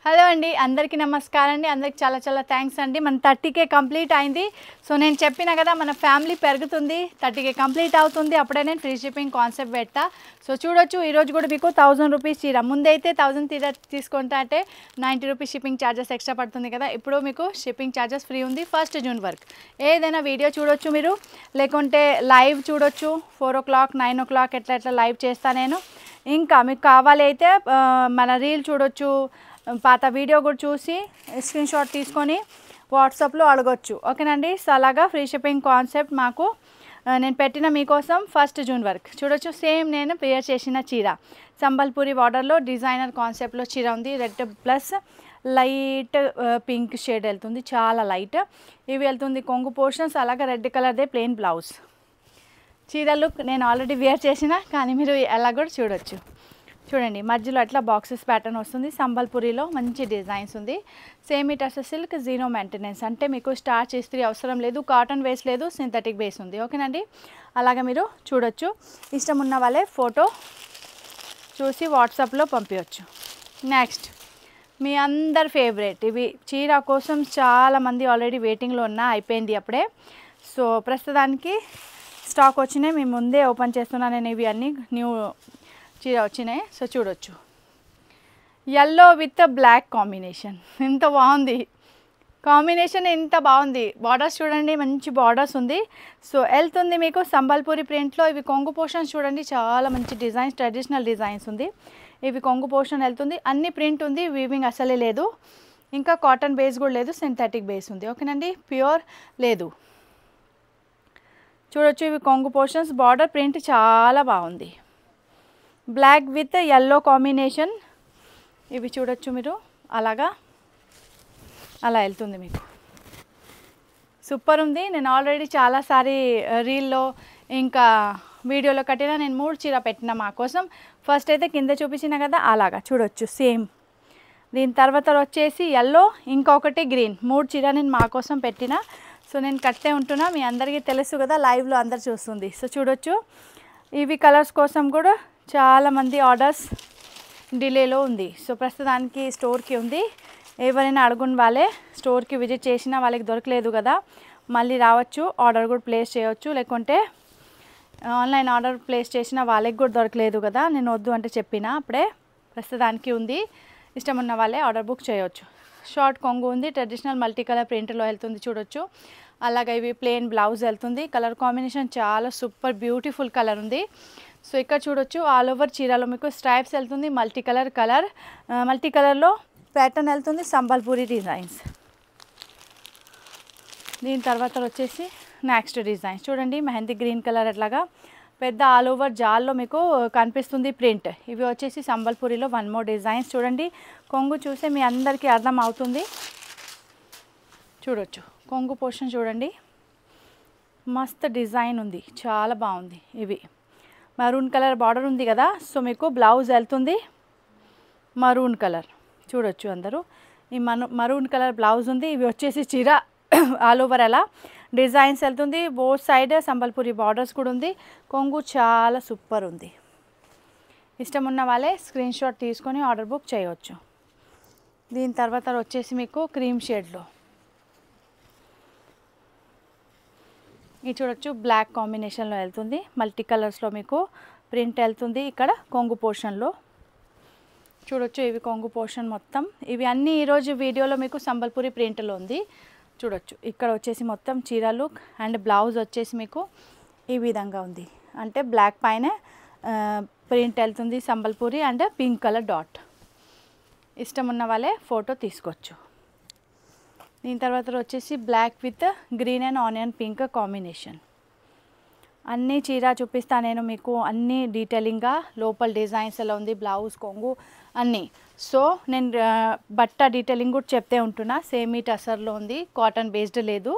Hello అండి, అందరికీ నమస్కారం అండి. అందరికి చాలా చాలా థ్యాంక్స్ అండి. మన 30K కంప్లీట్ అయింది. సో నేను చెప్పిన కదా మన ఫ్యామిలీ పెరుగుతుంది, 30K కంప్లీట్ అవుతుంది, అప్పుడే నేను ఫ్రీ షిప్పింగ్ కాన్సెప్ట్ పెడతా. సో చూడొచ్చు, ఈరోజు కూడా మీకు 1000 రూపీస్ చీర. ముందైతే 1000 తీసుకుంటా అంటే 90 రూపీస్ షిప్పింగ్ ఛార్జెస్ ఎక్స్ట్రా పడుతుంది కదా. ఇప్పుడు మీకు షిప్పింగ్ ఛార్జెస్ ఫ్రీ ఉంది 1 జూన్ వరకు. ఏదైనా వీడియో చూడొచ్చు మీరు, లేకుంటే లైవ్ చూడొచ్చు. 4 o'clock 9 o'clock ఎట్లా లైవ్ చేస్తా నేను. ఇంకా మీకు కావాలి అయితే మన రీల్ చూడొచ్చు, పాత వీడియో కూడా చూసి స్క్రీన్ షాట్ తీసుకొని వాట్సాప్లో అడగొచ్చు. ఓకేనండి. సో అలాగా ఫ్రీ షిప్పింగ్ కాన్సెప్ట్ మాకు నేను పెట్టిన మీకోసం 1 జూన్ వరకు. చూడొచ్చు, సేమ్ నేను పేర్ చేసిన చీర సంబల్పూరి బార్డర్లో డిజైనర్ కాన్సెప్ట్లో చీర ఉంది. Red plus light pink shade వెళ్తుంది, చాలా లైట్. ఇవి వెళ్తుంది కొంగు పోర్షన్స్. అలాగే రెడ్ కలర్దే ప్లెయిన్ బ్లౌజ్. చీర లుక్ నేను ఆల్రెడీ వేర్ చేసిన, కానీ మీరు అలా కూడా చూడొచ్చు. చూడండి, మధ్యలో అట్లా బాక్సెస్ ప్యాటర్న్ వస్తుంది. సంబల్పూరిలో మంచి డిజైన్స్ ఉంది. సేమ్ ఇటర్స్ సిల్క్, జీరో మెయింటెనెన్స్. అంటే మీకు స్టార్చ్ ఇస్త్రీ అవసరం లేదు, కాటన్ బేస్ లేదు, సింథటిక్ బేస్ ఉంది. ఓకేనండి. అలాగే మీరు చూడొచ్చు. ఇష్టం ఉన్న వాళ్ళే ఫోటో చూసి వాట్సాప్లో పంపించవచ్చు. నెక్స్ట్ మీ అందరి ఫేవరెట్, ఇవి చీర కోసం చాలామంది ఆల్రెడీ వెయిటింగ్లో అయిపోయింది అప్పుడే. సో ప్రస్తుతానికి స్టాక్ వచ్చినాయి, మీ ముందే ఓపెన్ చేస్తున్నాను నేను. ఇవి అన్నీ న్యూ చీర వచ్చినాయి. సో చూడొచ్చు, ఎల్లో విత్ బ్లాక్ కాంబినేషన్. ఎంత బాగుంది కాంబినేషన్, ఎంత బాగుంది. బార్డర్స్ చూడండి, మంచి బార్డర్స్ ఉంది. సో వెళ్తుంది మీకు సంబల్పూరి ప్రింట్లో. ఇవి కొంగు పోర్షన్స్ చూడండి, చాలా మంచి డిజైన్స్, ట్రెడిషనల్ డిజైన్స్ ఉంది. ఇవి కొంగు పోర్షన్ వెళ్తుంది, అన్ని ప్రింట్ ఉంది, వీవింగ్ అసలే లేదు. ఇంకా కాటన్ బేస్ కూడా లేదు, సింథటిక్ బేస్ ఉంది. ఓకేనండి, ప్యూర్ లేదు. చూడొచ్చు, ఇవి కొంగు పోర్షన్స్. బార్డర్ ప్రింట్ చాలా బాగుంది, బ్లాక్ విత్ ఎల్లో కాంబినేషన్. ఇవి చూడొచ్చు మీరు, అలాగా అలా వెళ్తుంది మీకు. సూపర్ ఉంది. నేను ఆల్రెడీ చాలాసారి రీల్లో ఇంకా వీడియోలో కట్టిన. నేను 3 చీర పెట్టిన మా కోసం. ఫస్ట్ అయితే కింద చూపించిన కదా, అలాగా చూడొచ్చు సేమ్. దీని తర్వాత వచ్చేసి ఎల్లో, ఇంకొకటి గ్రీన్. 3 చీర నేను మా కోసం పెట్టిన. సో నేను కట్టే ఉంటున్నా, మీ అందరికీ తెలుసు కదా, లైవ్లో అందరు చూస్తుంది. సో చూడొచ్చు, ఇవి కలర్స్ కోసం కూడా చాలామంది ఆర్డర్స్ డిలేలో ఉంది. సో ప్రస్తుతానికి స్టోర్కి ఉంది. ఎవరైనా అడుగుని వాళ్ళే స్టోర్కి విజిట్ చేసినా వాళ్ళకి దొరకలేదు కదా, మళ్ళీ రావచ్చు, ఆర్డర్ కూడా ప్లేస్ చేయవచ్చు. లేకుంటే ఆన్లైన్ ఆర్డర్ ప్లేస్ చేసిన వాళ్ళకి కూడా దొరకలేదు కదా, నేను వద్దు అంటే చెప్పిన. అప్పుడే ప్రస్తుతానికి ఉంది, ఇష్టం ఉన్న వాళ్ళే ఆర్డర్ బుక్ చేయవచ్చు. షార్ట్ కొంగు ఉంది, ట్రెడిషనల్ మల్టీ కలర్ ప్రింట్లో వెళ్తుంది. చూడొచ్చు, అలాగే ఇవి ప్లెయిన్ బ్లౌజ్ వెళ్తుంది. కలర్ కాంబినేషన్ చాలా సూపర్ బ్యూటిఫుల్ కలర్ ఉంది. సో ఇక్కడ చూడొచ్చు, ఆల్ ఓవర్ చీరలో మీకు స్ట్రైప్స్ వెళ్తుంది. మల్టీ కలర్లో ప్యాటర్న్ వెళ్తుంది, సంబల్పూరి డిజైన్స్. దీని తర్వాత వచ్చేసి నెక్స్ట్ డిజైన్స్ చూడండి, మెహందీ గ్రీన్ కలర్ అట్లాగా పెద్ద ఆల్ ఓవర్ జాల్లో మీకు కనిపిస్తుంది ప్రింట్. ఇవి వచ్చేసి సంబల్పూరిలో 1 more డిజైన్స్. చూడండి, కొంగు చూస్తే మీ అందరికీ అర్థం అవుతుంది. చూడొచ్చు, కొంగు పోర్షన్ చూడండి, మస్త్ డిజైన్ ఉంది, చాలా బాగుంది. ఇవి మరూన్ కలర్ బార్డర్ ఉంది కదా, సో మీకు బ్లౌజ్ వెళ్తుంది మరూన్ కలర్. చూడొచ్చు అందరూ, ఈ మరూన్ కలర్ బ్లౌజ్ ఉంది. ఇవి వచ్చేసి చీర ఆల్ ఓవర్ అలా డిజైన్స్ వెళ్తుంది. బోత్ సైడ్ సంబల్పూరి బార్డర్స్ కూడా ఉంది. కొంగు చాలా సూపర్ ఉంది. ఇష్టం ఉన్న వాళ్ళే స్క్రీన్ షాట్ తీసుకొని ఆర్డర్ బుక్ చేయవచ్చు. దీని తర్వాత వచ్చేసి మీకు క్రీమ్ షేడ్లో ఇది చూడొచ్చు, బ్లాక్ కాంబినేషన్లో వెళ్తుంది. మల్టీ కలర్స్లో మీకు ప్రింట్ వెళ్తుంది. ఇక్కడ కొంగు పోర్షన్లో చూడొచ్చు, ఇవి కొంగు పోర్షన్ మొత్తం. ఇవి అన్నీ ఈరోజు వీడియోలో మీకు సంబల్పూరి ప్రింట్లో ఉంది. చూడొచ్చు, ఇక్కడ వచ్చేసి మొత్తం చీర లుక్ అండ్ బ్లౌజ్ వచ్చేసి మీకు ఈ విధంగా ఉంది. అంటే బ్లాక్ పైన ప్రింట్ వెళ్తుంది Sambalpuri and pink colour dot. ఇష్టం ఉన్న వాళ్ళే ఫోటో తీసుకోవచ్చు. దీని తర్వాత వచ్చేసి black with green and onion pink combination. అన్నీ చీర చూపిస్తాను నేను మీకు, అన్నీ డీటెయిలింగ్గా. లోపల డిజైన్స్ ఎలా ఉంది, బ్లౌజ్ కొంగు అన్నీ. సో నేను బట్ట డీటెయిలింగ్ కూడా చెప్తే ఉంటున్నా. సేమీ టసర్లో ఉంది, కాటన్ బేస్డ్ లేదు.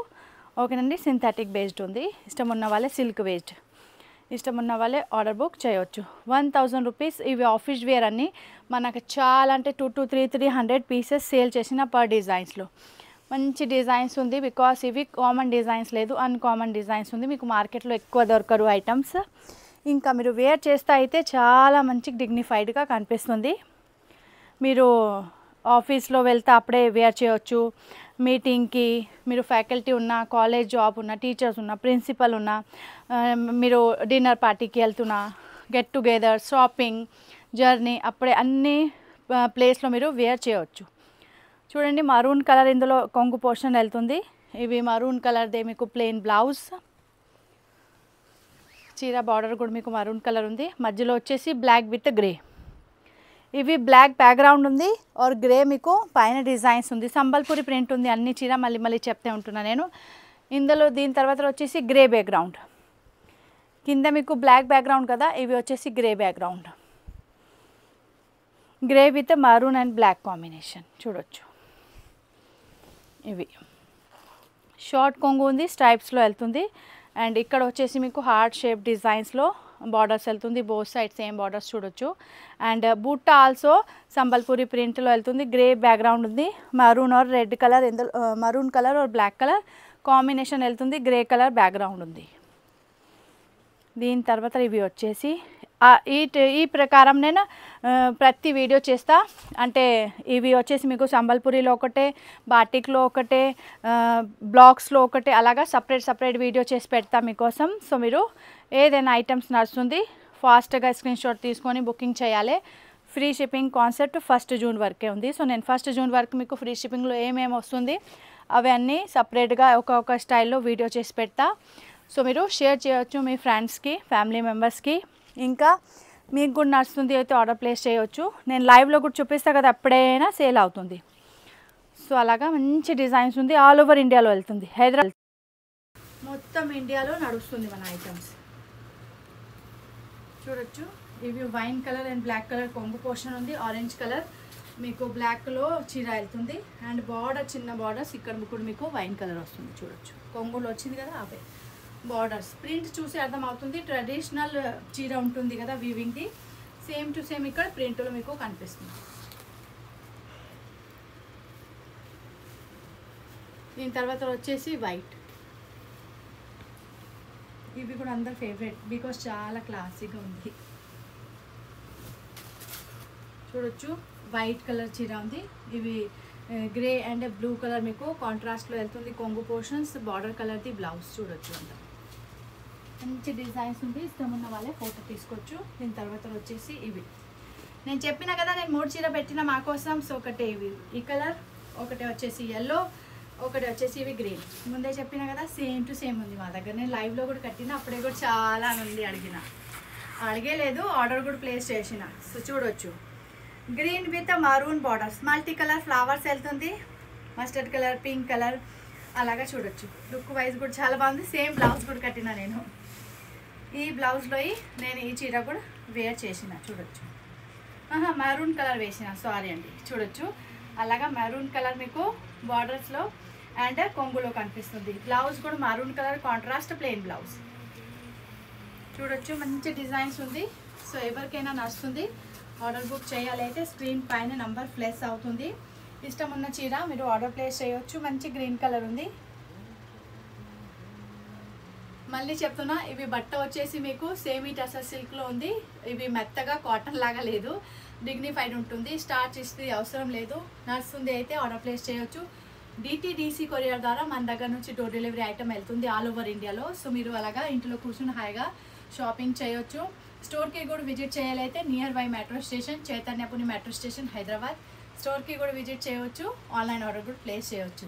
ఓకేనండి, సింథటిక్ బేస్డ్ ఉంది. ఇష్టం ఉన్న వాళ్ళే సిల్క్ బేస్డ్, ఇష్టం ఉన్న వాళ్ళే ఆర్డర్ బుక్ చేయవచ్చు. 1000 రూపీస్. ఇవి ఆఫీస్ వేర్ అన్నీ మనకు చాలా అంటే 200 to 300 పీసెస్ సేల్ చేసిన పర్ డిజైన్స్లో. మంచి డిజైన్స్ ఉంది, బికాస్ ఇవి కామన్ డిజైన్స్ లేదు, అన్కామన్ డిజైన్స్ ఉంది. మీకు మార్కెట్లో ఎక్కువ దొరకరు ఐటమ్స్. ఇంకా మీరు వేర్ చేస్తే అయితే చాలా మంచి డిగ్నిఫైడ్గా కనిపిస్తుంది. మీరు ఆఫీస్లో వెళ్తే అప్పుడే వేర్ చేయొచ్చు. మీటింగ్కి మీరు ఫ్యాకల్టీ ఉన్న, కాలేజ్ జాబ్ ఉన్న, టీచర్స్ ఉన్న, ప్రిన్సిపల్ ఉన్న, మీరు డిన్నర్ పార్టీకి వెళ్తున్నా, గెట్ టుగెదర్, షాపింగ్, జర్నీ, అప్పుడే అన్ని ప్లేస్లో మీరు వేర్ చేయవచ్చు. చూడండి మరూన్ కలర్ ఇందులో కొంగు పోర్షన్ వెళ్తుంది. ఇవి మరూన్ కలర్దే మీకు ప్లెయిన్ బ్లౌజ్, చీర బార్డర్ కూడా మీకు మరూన్ కలర్ ఉంది. మధ్యలో వచ్చేసి బ్లాక్ విత్ గ్రే. ఇవి బ్లాక్ బ్యాక్గ్రౌండ్ ఉంది ఆర్ గ్రే మీకు పైన డిజైన్స్ ఉంది. సంబల్పూరి ప్రింట్ ఉంది. అన్ని చీర మళ్ళీ మళ్ళీ చెప్తే ఉంటున్నా నేను. ఇందులో దీని తర్వాత వచ్చేసి గ్రే బ్యాక్గ్రౌండ్, కింద మీకు బ్లాక్ బ్యాక్గ్రౌండ్ కదా, ఇవి వచ్చేసి grey background, grey with maroon and black combination చూడొచ్చు. ఇవి షార్ట్ కొంగు ఉంది, స్ట్రైప్స్లో వెళ్తుంది. అండ్ ఇక్కడ వచ్చేసి మీకు హార్ట్ షేప్ డిజైన్స్లో బార్డర్స్ వెళ్తుంది. బోత్ సైడ్ సేమ్ బార్డర్స్ చూడొచ్చు. అండ్ బూట్ట ఆల్సో సంబల్పూరి ప్రింట్లో వెళ్తుంది. గ్రే బ్యాక్గ్రౌండ్ ఉంది, మరూన్ ఆర్ రెడ్ కలర్, ఇందులో maroon colour or black colour combination వెళ్తుంది. గ్రే కలర్ బ్యాక్గ్రౌండ్ ఉంది. దీని తర్వాత ఇవి వచ్చేసి ఈ ప్రకారం నేను ప్రతి వీడియో చేస్తా. అంటే ఇవి వచ్చేసి మీకు సంబల్పూరిలో ఒకటే, బాటిక్లో ఒకటే, బ్లాక్స్లో ఒకటే, అలాగా సపరేట్ వీడియో చేసి పెడతా మీకోసం. సో మీరు ఏదైనా ఐటమ్స్ నడుస్తుంది ఫాస్ట్గా స్క్రీన్ షాట్ తీసుకొని బుకింగ్ చేయాలి. ఫ్రీ షిప్పింగ్ కాన్సెప్ట్ 1 జూన్ వరకే ఉంది. సో నేను 1 జూన్ వరకు మీకు ఫ్రీ షిప్పింగ్లో ఏమేమి వస్తుంది అవన్నీ సపరేట్గా ఒక స్టైల్లో వీడియో చేసి పెడతా. సో మీరు షేర్ చేయొచ్చు మీ ఫ్రెండ్స్కి, ఫ్యామిలీ మెంబర్స్కి. ఇంకా మీకు కూడా నడుస్తుంది అయితే ఆర్డర్ ప్లేస్ చేయొచ్చు. నేను లైవ్లో కూడా చూపిస్తాను కదా, ఎప్పుడైనా సేల్ అవుతుంది. సో అలాగా మంచి డిజైన్స్ ఉంది. ఆల్ ఓవర్ ఇండియాలో వెళ్తుంది. హైదరాబాద్ మొత్తం ఇండియాలో నడుస్తుంది మన ఐటమ్స్ చూడొచ్చు. ఇవి wine colour and black colour కొంగు పోర్షన్ ఉంది. ఆరెంజ్ కలర్ మీకు బ్లాక్లో చీర వెళ్తుంది. అండ్ బార్డర్ చిన్న బార్డర్స్ ఇక్కడ కూడా మీకు వైన్ కలర్ వస్తుంది చూడొచ్చు. కొంగులో వచ్చింది కదా అవే బార్డర్స్. ప్రింట్ చూసి అర్థమవుతుంది ట్రెడిషనల్ చీర ఉంటుంది కదా వీవింగ్ది, సేమ్ టు సేమ్ ఇక్కడ ప్రింట్లో మీకు కనిపిస్తుంది. దీని తర్వాత వచ్చేసి వైట్. ఇవి కూడా అందరు ఫేవరెట్ బికాస్ చాలా క్లాసీగా ఉంది చూడొచ్చు. వైట్ కలర్ చీర ఉంది. ఇవి గ్రే అండ్ బ్లూ కలర్ మీకు కాంట్రాస్ట్లో వెళ్తుంది. కొంగు పోర్షన్స్, బార్డర్ కలర్ది బ్లౌజ్ చూడొచ్చు. అంత మంచి డిజైన్స్ ఉంది. ఇష్టం ఉన్న వాళ్ళే ఫోటో తీసుకోవచ్చు. దీని తర్వాత వచ్చేసి ఇవి నేను చెప్పిన కదా, నేను 3 చీర పెట్టిన మా కోసం. సో ఒకటే ఇవి ఈ కలర్, ఒకటి వచ్చేసి ఎల్లో, ఒకటి వచ్చేసి ఇవి గ్రీన్. ముందే చెప్పిన కదా సేమ్ టు సేమ్ ఉంది మా దగ్గర. నేను లైవ్లో కూడా కట్టిన, అప్పుడే కూడా చాలా మంది అడిగేలేదు, ఆర్డర్ కూడా ప్లేస్ చేసిన. సో చూడొచ్చు green with maroon borders, multi colour flowers వెళ్తుంది. మస్టర్డ్ కలర్, పింక్ కలర్ అలాగా చూడొచ్చు. లుక్ వైజ్ కూడా చాలా బాగుంది. సేమ్ బ్లౌజ్ కూడా కట్టిన నేను. ఈ బ్లౌజ్లో నేను ఈ చీర కూడా వేర్ చేసిన చూడొచ్చు. మెరూన్ కలర్ వేసిన, సారీ అండి. చూడొచ్చు అలాగా మెరూన్ కలర్ మీకు బార్డర్స్లో అండ్ కొంగులో కనిపిస్తుంది. బ్లౌజ్ కూడా maroon colour contrast plain blouse చూడొచ్చు. మంచి డిజైన్స్ ఉంది. సో ఎవరికైనా నచ్చుతుంది, ఆర్డర్ బుక్ చేయాలి అయితే స్క్రీన్ పైన నంబర్ ప్లేస్ అవుతుంది. ఇష్టం ఉన్న చీర మీరు ఆర్డర్ ప్లేస్ చేయొచ్చు. మంచి గ్రీన్ కలర్ ఉంది. మళ్ళీ చెప్తున్నా, ఇవి బట్ట వచ్చేసి మీకు సేమీ టసర్ సిల్క్లో ఉంది. ఇవి మెత్తగా కాటన్ లాగా లేదు, డిగ్నిఫైడ్ ఉంటుంది. స్టార్చ్ ఇస్తే అవసరం లేదు. నడుస్తుంది అయితే ఆర్డర్ ప్లేస్ చేయొచ్చు. డిటీడీసీ కొరియర్ ద్వారా మన దగ్గర నుంచి డోర్ డెలివరీ ఐటమ్ వెళ్తుంది ఆల్ ఓవర్ ఇండియాలో. సో మీరు అలాగా ఇంట్లో కూర్చుని హాయిగా షాపింగ్ చేయొచ్చు. స్టోర్కి కూడా విజిట్ చేయాలైతే nearby metro station, Chaitanyapuri metro station Hyderabad. స్టోర్కి కూడా విజిట్ చేయవచ్చు. ఆన్లైన్ ఆర్డర్ కూడా ప్లేస్ చేయవచ్చు.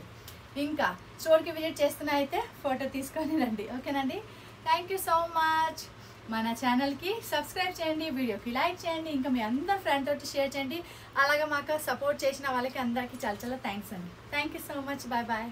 ఇంకా స్టోర్కి విజిట్ చేస్తున్నా అయితే ఫోటో తీసుకొని రండి. ఓకేనండి. Thank you so much. మన ఛానల్కి సబ్స్క్రైబ్ చేయండి, వీడియోకి లైక్ చేయండి, ఇంకా మీ అందరు ఫ్రెండ్ తోటి షేర్ చేయండి. అలాగే మాకు సపోర్ట్ చేసిన వాళ్ళకి అందరికీ చాలా చాలా థ్యాంక్స్ అండి. Thank you so much. Bye bye.